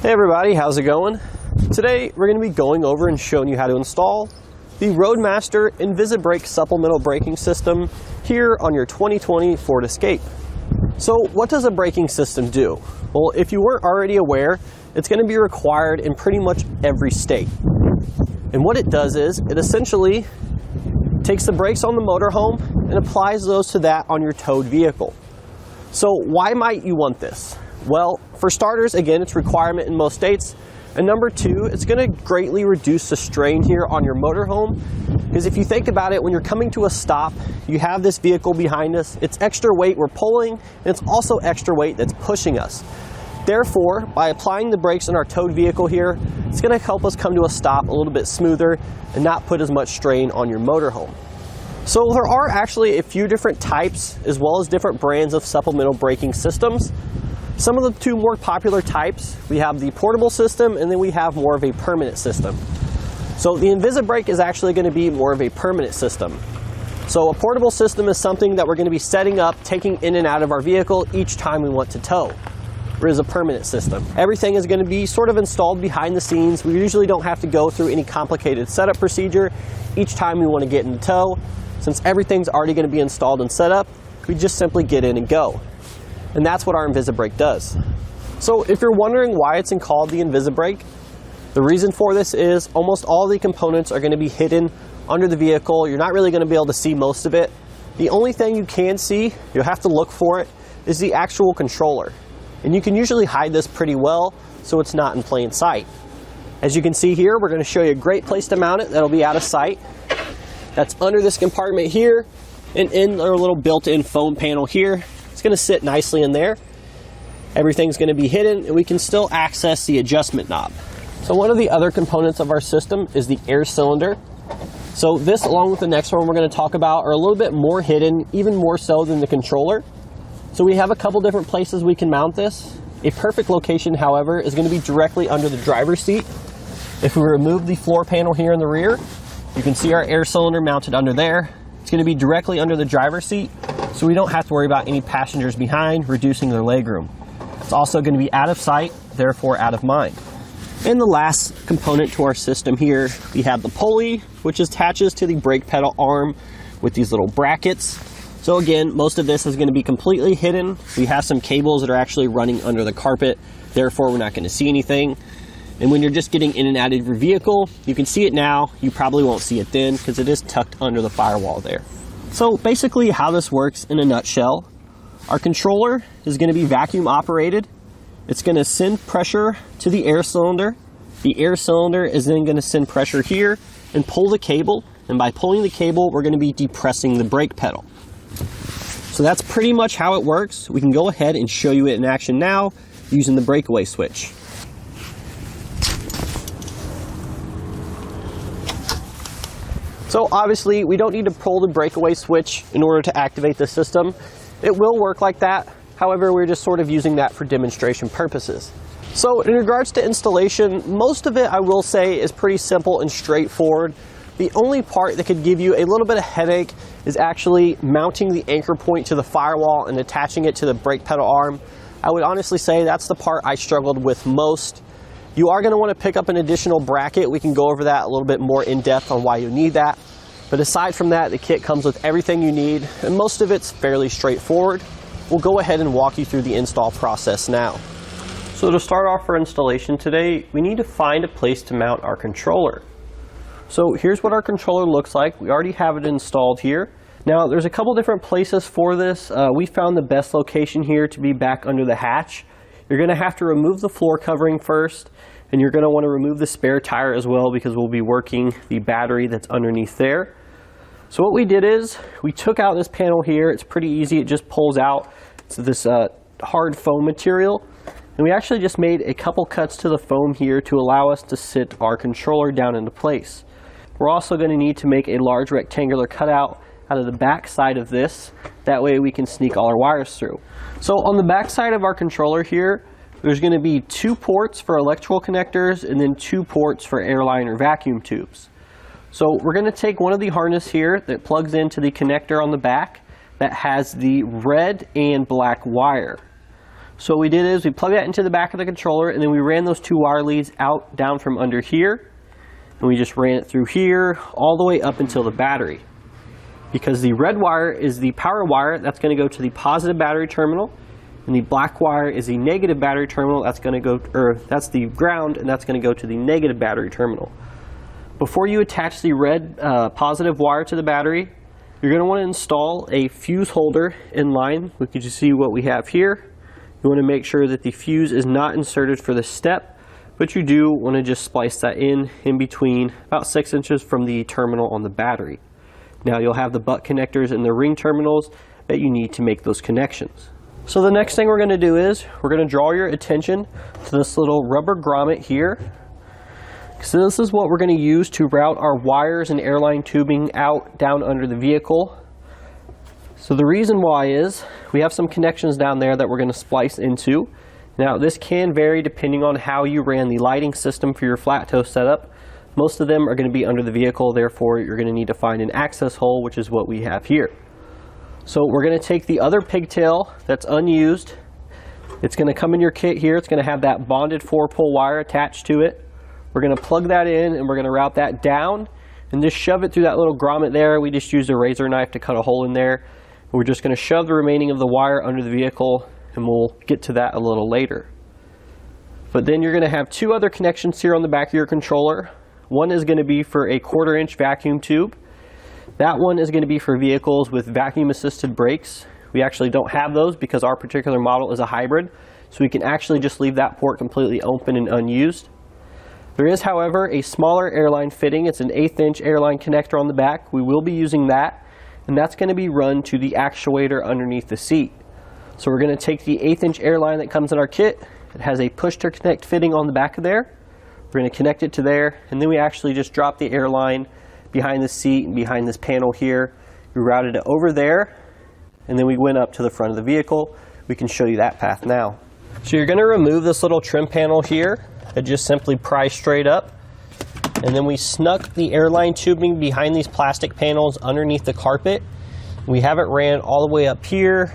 Hey everybody, how's it going? Today we're going to be going over and showing you how to install the Roadmaster InvisiBrake supplemental braking system here on your 2020 Ford Escape. So what does a braking system do? Well, if you weren't already aware, it's going to be required in pretty much every state. And what it does is it essentially takes the brakes on the motorhome and applies those to that on your towed vehicle. So why might you want this? Well, for starters, again, it's a requirement in most states. And number two, it's going to greatly reduce the strain here on your motorhome. Because if you think about it, when you're coming to a stop, you have this vehicle behind us. It's extra weight we're pulling, and it's also extra weight that's pushing us. Therefore, by applying the brakes in our towed vehicle here, it's going to help us come to a stop a little bit smoother and not put as much strain on your motorhome. So there are actually a few different types as well as different brands of supplemental braking systems. Some of the two more popular types, we have the portable system and then we have more of a permanent system. So the InvisiBrake is actually going to be more of a permanent system. So a portable system is something that we're going to be setting up, taking in and out of our vehicle each time we want to tow. Whereas a permanent system, everything is going to be sort of installed behind the scenes. We usually don't have to go through any complicated setup procedure each time we want to get in tow. Since everything's already going to be installed and set up, we just simply get in and go. And that's what our InvisiBrake does. So if you're wondering why it's called the InvisiBrake, the reason for this is almost all the components are going to be hidden under the vehicle. You're not really going to be able to see most of it. The only thing you can see, you'll have to look for it, is the actual controller. And you can usually hide this pretty well so it's not in plain sight. As you can see here, we're going to show you a great place to mount it that'll be out of sight. That's under this compartment here and in our little built-in foam panel here. It's going to sit nicely in there. Everything's going to be hidden and we can still access the adjustment knob. So one of the other components of our system is the air cylinder. So this, along with the next one we're going to talk about, are a little bit more hidden, even more so than the controller. So we have a couple different places we can mount this. A perfect location, however, is going to be directly under the driver's seat. If we remove the floor panel here in the rear, you can see our air cylinder mounted under there. It's going to be directly under the driver's seat, so we don't have to worry about any passengers behind, reducing their legroom. It's also going to be out of sight, therefore out of mind. And the last component to our system here, we have the pulley, which attaches to the brake pedal arm with these little brackets. So again, most of this is going to be completely hidden. We have some cables that are actually running under the carpet, therefore we're not going to see anything. And when you're just getting in and out of your vehicle, you can see it now, you probably won't see it then because it is tucked under the firewall there. So basically how this works in a nutshell, our controller is going to be vacuum operated. It's going to send pressure to the air cylinder. The air cylinder is then going to send pressure here and pull the cable. And by pulling the cable, we're going to be depressing the brake pedal. So that's pretty much how it works. We can go ahead and show you it in action now using the breakaway switch. So obviously we don't need to pull the breakaway switch in order to activate the system. It will work like that. However, we're just sort of using that for demonstration purposes. So in regards to installation, most of it I will say is pretty simple and straightforward. The only part that could give you a little bit of headache is actually mounting the anchor point to the firewall and attaching it to the brake pedal arm. I would honestly say that's the part I struggled with most. You are going to want to pick up an additional bracket. We can go over that a little bit more in depth on why you need that. But aside from that, the kit comes with everything you need, and most of it's fairly straightforward. We'll go ahead and walk you through the install process now. So to start off our installation today, we need to find a place to mount our controller. So here's what our controller looks like. We already have it installed here. Now there's a couple different places for this. We found the best location here to be back under the hatch. You're going to have to remove the floor covering first, and you're going to want to remove the spare tire as well because we'll be working the battery that's underneath there. So what we did is we took out this panel here. It's pretty easy. It just pulls out. It's this hard foam material. And we actually just made a couple cuts to the foam here to allow us to sit our controller down into place. We're also going to need to make a large rectangular cutout out of the back side of this. That way we can sneak all our wires through. So on the back side of our controller here, there's going to be 2 ports for electrical connectors and then 2 ports for airline or vacuum tubes. So we're going to take one of the harness here that plugs into the connector on the back that has the red and black wire. So what we did is we plugged that into the back of the controller, and then we ran those two wire leads down from under here, and we just ran it through here all the way up until the battery. Because the red wire is the power wire, that's going to go to the positive battery terminal, and the black wire is the negative battery terminal, that's going to go, or that's the ground, and that's going to go to the negative battery terminal. Before you attach the red positive wire to the battery, you're going to want to install a fuse holder in line. We can just see what we have here. You want to make sure that the fuse is not inserted for the step, but you do want to just splice that in between about 6 inches from the terminal on the battery. Now you'll have the butt connectors and the ring terminals that you need to make those connections. So the next thing we're going to do is we're going to draw your attention to this little rubber grommet here. So this is what we're going to use to route our wires and airline tubing out down under the vehicle. So the reason why is we have some connections down there that we're going to splice into. Now this can vary depending on how you ran the lighting system for your flat tow setup. Most of them are going to be under the vehicle, therefore you're going to need to find an access hole, which is what we have here. So we're going to take the other pigtail that's unused. It's going to come in your kit here. It's going to have that bonded 4-pole wire attached to it. We're going to plug that in and we're going to route that down and just shove it through that little grommet there. We just used a razor knife to cut a hole in there. We're just going to shove the remaining of the wire under the vehicle, and we'll get to that a little later. But then you're going to have two other connections here on the back of your controller. One is going to be for a 1/4-inch vacuum tube. That one is going to be for vehicles with vacuum assisted brakes. We actually don't have those because our particular model is a hybrid, so we can actually just leave that port completely open and unused. There is, however, a smaller airline fitting. It's an 1/8-inch airline connector on the back. We will be using that, and that's going to be run to the actuator underneath the seat. So we're going to take the 1/8-inch airline that comes in our kit. It has a push-to-connect fitting on the back of there. We're going to connect it to there, and then we actually just drop the airline behind the seat and behind this panel here. We routed it over there, and then we went up to the front of the vehicle. We can show you that path now. So you're going to remove this little trim panel here. It just simply pries straight up, and then we snuck the airline tubing behind these plastic panels underneath the carpet. We have it ran all the way up here,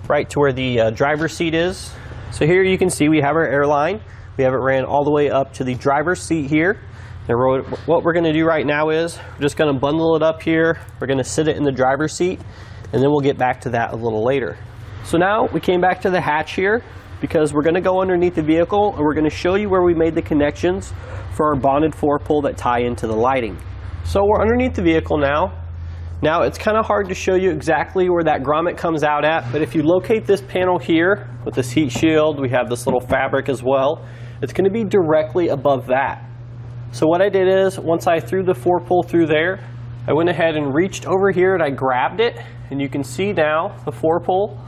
right to where the driver's seat is. So here you can see we have our airline. We have it ran all the way up to the driver's seat here. And what we're going to do right now is we're just going to bundle it up here. We're going to sit it in the driver's seat, and then we'll get back to that a little later. So now we came back to the hatch here, because we're going to go underneath the vehicle and we're going to show you where we made the connections for our bonded 4-pole that tie into the lighting. So we're underneath the vehicle now. Now it's kind of hard to show you exactly where that grommet comes out at, but if you locate this panel here with this heat shield, we have this little fabric as well, it's going to be directly above that. So what I did is, once I threw the 4-pole through there, I went ahead and reached over here and I grabbed it, and you can see now the 4-pole.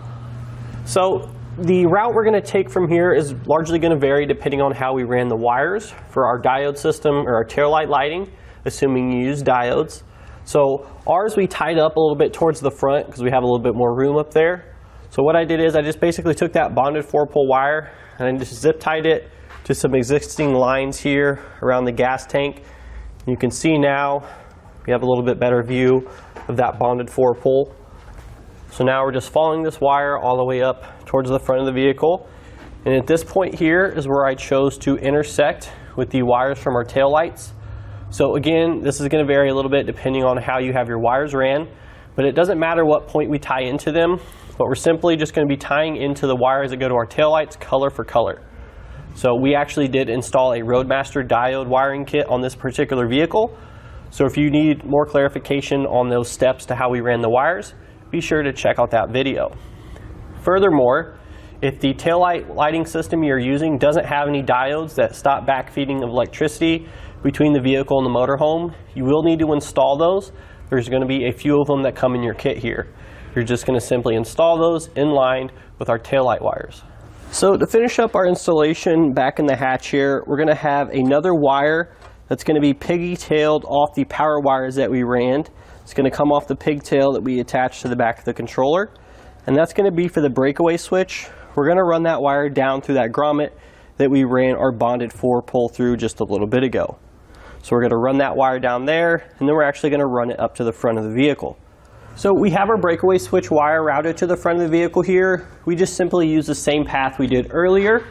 So the route we're going to take from here is largely going to vary depending on how we ran the wires for our diode system or our taillight lighting, assuming you use diodes. So ours we tied up a little bit towards the front because we have a little bit more room up there. So what I did is I just basically took that bonded 4-pole wire and I just zip tied it to some existing lines here around the gas tank. You can see now we have a little bit better view of that bonded 4-pole. So now we're just following this wire all the way up towards the front of the vehicle. And at this point here is where I chose to intersect with the wires from our tail lights. So again, this is going to vary a little bit depending on how you have your wires ran, but it doesn't matter what point we tie into them, but we're simply just going to be tying into the wires that go to our tail lights color for color. So we actually did install a Roadmaster diode wiring kit on this particular vehicle. So if you need more clarification on those steps to how we ran the wires, be sure to check out that video. Furthermore, if the taillight lighting system you're using doesn't have any diodes that stop backfeeding of electricity between the vehicle and the motorhome, you will need to install those. There's going to be a few of them that come in your kit here. You're just going to simply install those in line with our taillight wires. So to finish up our installation back in the hatch here, we're going to have another wire that's going to be pigtailed off the power wires that we ran. It's going to come off the pigtail that we attached to the back of the controller, and that's going to be for the breakaway switch. We're going to run that wire down through that grommet that we ran our bonded 4-pole through just a little bit ago. So we're going to run that wire down there, and then we're actually going to run it up to the front of the vehicle. So we have our breakaway switch wire routed to the front of the vehicle here. We just simply use the same path we did earlier,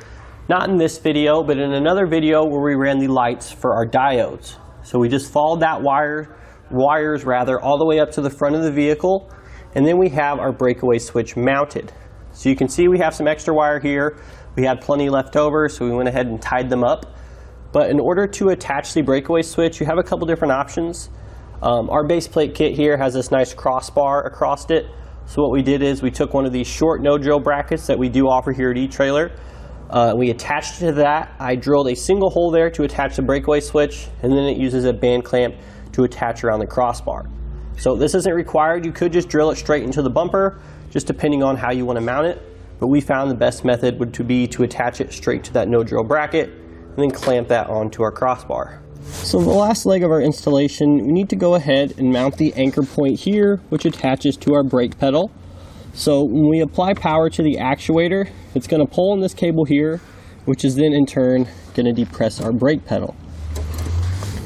not in this video, but in another video where we ran the lights for our diodes. So we just followed that wires all the way up to the front of the vehicle, and then we have our breakaway switch mounted. So you can see we have some extra wire here. We had plenty left over, so we went ahead and tied them up. But in order to attach the breakaway switch, you have a couple different options. Our base plate kit here has this nice crossbar across it. So what we did is we took one of these short no-drill brackets that we do offer here at eTrailer. We attached it to that. I drilled a single hole there to attach the breakaway switch, and then it uses a band clamp to attach around the crossbar. So this isn't required. You could just drill it straight into the bumper, just depending on how you want to mount it. But we found the best method would be to attach it straight to that no-drill bracket and then clamp that onto our crossbar. So the last leg of our installation, we need to go ahead and mount the anchor point here, which attaches to our brake pedal. So when we apply power to the actuator, it's going to pull on this cable here, which is then in turn going to depress our brake pedal.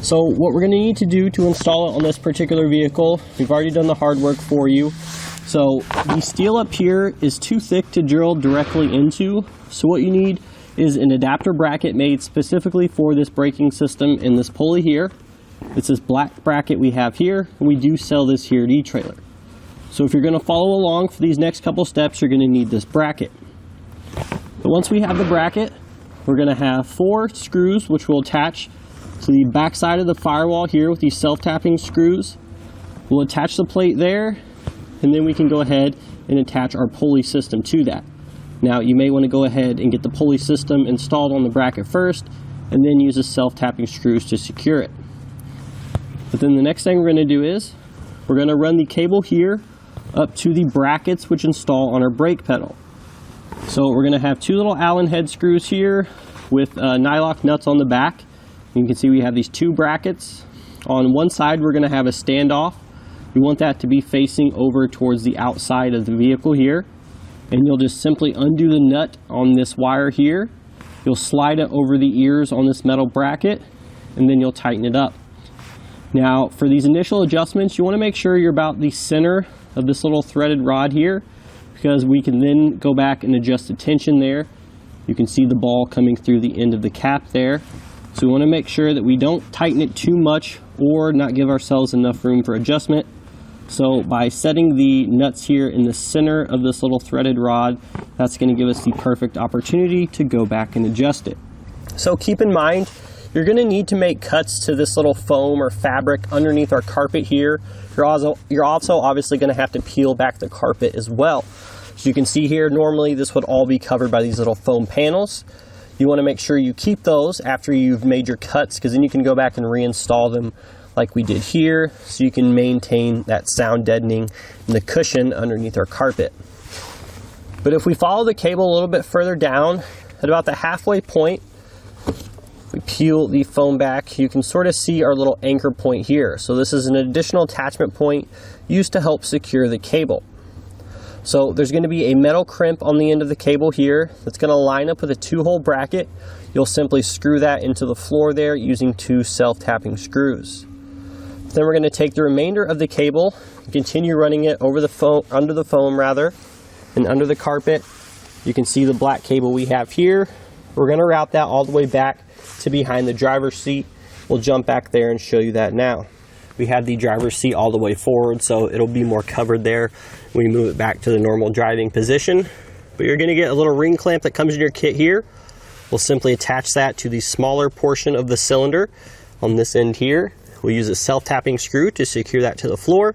So what we're going to need to do to install it on this particular vehicle, we've already done the hard work for you. So the steel up here is too thick to drill directly into. So what you need is an adapter bracket made specifically for this braking system in this pulley here. It's this black bracket we have here, and we do sell this here at eTrailer. So if you're going to follow along for these next couple steps, you're going to need this bracket. But once we have the bracket, we're going to have 4 screws which will attach to the back side of the firewall here with these self-tapping screws. We'll attach the plate there, and then we can go ahead and attach our pulley system to that. Now you may want to go ahead and get the pulley system installed on the bracket first, and then use the self-tapping screws to secure it. But then the next thing we're going to do is we're going to run the cable here up to the brackets which install on our brake pedal. So we're going to have 2 little Allen head screws here with nylock nuts on the back. You can see we have these 2 brackets. On one side we're going to have a standoff. We want that to be facing over towards the outside of the vehicle here. And you'll just simply undo the nut on this wire here. You'll slide it over the ears on this metal bracket, and then you'll tighten it up. Now for these initial adjustments, you want to make sure you're about the center of this little threaded rod here, because we can then go back and adjust the tension there. You can see the ball coming through the end of the cap there. So we want to make sure that we don't tighten it too much or not give ourselves enough room for adjustment. So by setting the nuts here in the center of this little threaded rod, that's going to give us the perfect opportunity to go back and adjust it. So keep in mind, you're going to need to make cuts to this little foam or fabric underneath our carpet here. You're also obviously going to have to peel back the carpet as well. So you can see here, normally this would all be covered by these little foam panels. You want to make sure you keep those after you've made your cuts, because then you can go back and reinstall them like we did here, so you can maintain that sound deadening and the cushion underneath our carpet. But if we follow the cable a little bit further down, at about the halfway point, we peel the foam back, you can sort of see our little anchor point here. So this is an additional attachment point used to help secure the cable. So there's going to be a metal crimp on the end of the cable here that's going to line up with a 2-hole bracket. You'll simply screw that into the floor there using 2 self-tapping screws. Then we're going to take the remainder of the cable and continue running it over the foam, under the foam and under the carpet. You can see the black cable we have here. We're going to route that all the way back to behind the driver's seat. We'll jump back there and show you that now. We have the driver's seat all the way forward, so it'll be more covered there when we move it back to the normal driving position. But you're going to get a little ring clamp that comes in your kit here. We'll simply attach that to the smaller portion of the cylinder on this end here. We'll use a self-tapping screw to secure that to the floor.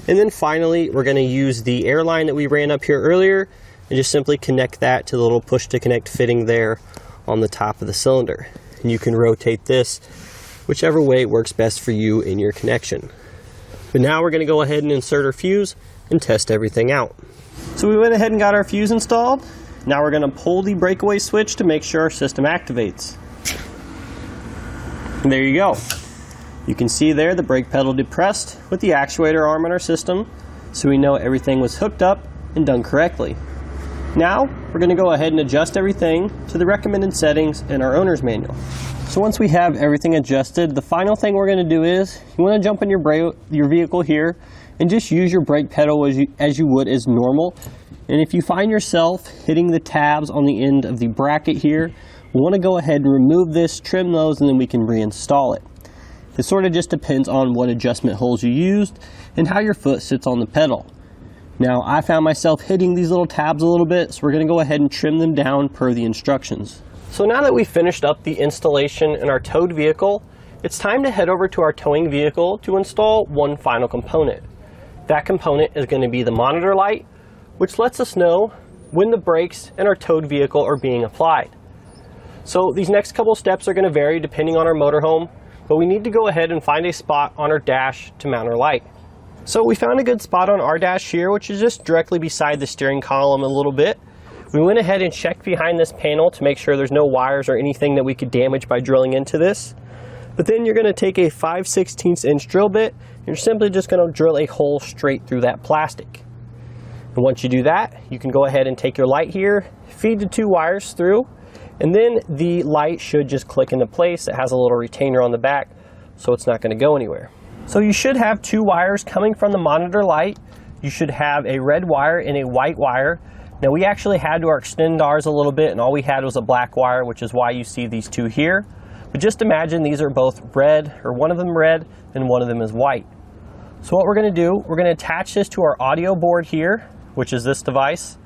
And then finally, we're going to use the air line that we ran up here earlier and just simply connect that to the little push-to-connect fitting there on the top of the cylinder. And you can rotate this whichever way works best for you in your connection. But now we're going to go ahead and insert our fuse and test everything out. So we went ahead and got our fuse installed. Now we're going to pull the breakaway switch to make sure our system activates. And there you go. You can see there the brake pedal depressed with the actuator arm on our system, so we know everything was hooked up and done correctly. Now we're going to go ahead and adjust everything to the recommended settings in our owner's manual. So once we have everything adjusted, the final thing we're going to do is you want to jump in your vehicle here and just use your brake pedal as you would as normal. And if you find yourself hitting the tabs on the end of the bracket here, we want to go ahead and remove this, trim those, and then we can reinstall it. It sort of just depends on what adjustment holes you used and how your foot sits on the pedal. Now, I found myself hitting these little tabs a little bit, so we're going to go ahead and trim them down per the instructions. So now that we've finished up the installation in our towed vehicle, it's time to head over to our towing vehicle to install one final component. That component is going to be the monitor light, which lets us know when the brakes in our towed vehicle are being applied. So these next couple steps are going to vary depending on our motorhome, but we need to go ahead and find a spot on our dash to mount our light. So we found a good spot on our dash here, which is just directly beside the steering column a little bit. We went ahead and checked behind this panel to make sure there's no wires or anything that we could damage by drilling into this. But then you're going to take a 5/16 inch drill bit, and you're simply just going to drill a hole straight through that plastic. And once you do that, you can go ahead and take your light here, feed the 2 wires through, and then the light should just click into place. It has a little retainer on the back, so it's not going to go anywhere. So you should have 2 wires coming from the monitor light. You should have a red wire and a white wire. Now, we actually had to extend ours a little bit, and all we had was a black wire, which is why you see these 2 here. But just imagine these are both red, or one of them red and one of them is white. So what we're going to do, we're going to attach this to our audio board here, which is this device.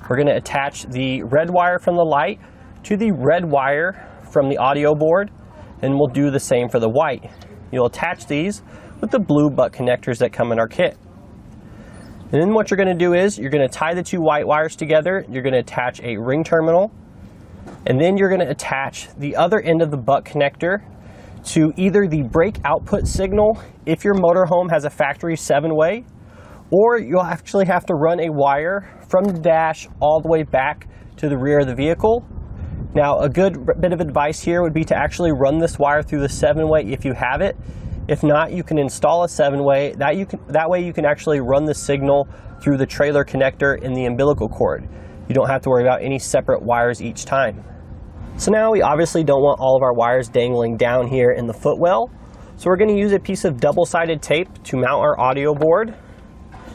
We're going to attach the red wire from the light to the red wire from the audio board, and we'll do the same for the white. You'll attach these with the blue butt connectors that come in our kit. And then what you're going to do is you're going to tie the 2 white wires together. You're going to attach a ring terminal, and then you're going to attach the other end of the butt connector to either the brake output signal if your motorhome has a factory 7-way, or you'll actually have to run a wire from the dash all the way back to the rear of the vehicle. Now, a good bit of advice here would be to actually run this wire through the 7-way if you have it. If not, you can install a 7-way. That way you can actually run the signal through the trailer connector in the umbilical cord. You don't have to worry about any separate wires each time. So now we obviously don't want all of our wires dangling down here in the footwell. So we're going to use a piece of double-sided tape to mount our audio board.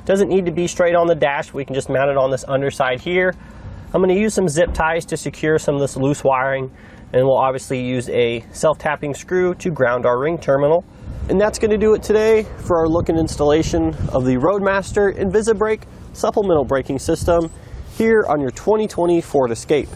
Doesn't need to be straight on the dash. We can just mount it on this underside here. I'm going to use some zip ties to secure some of this loose wiring, and we'll obviously use a self-tapping screw to ground our ring terminal. And that's going to do it today for our look and installation of the Roadmaster InvisiBrake supplemental braking system here on your 2020 Ford Escape.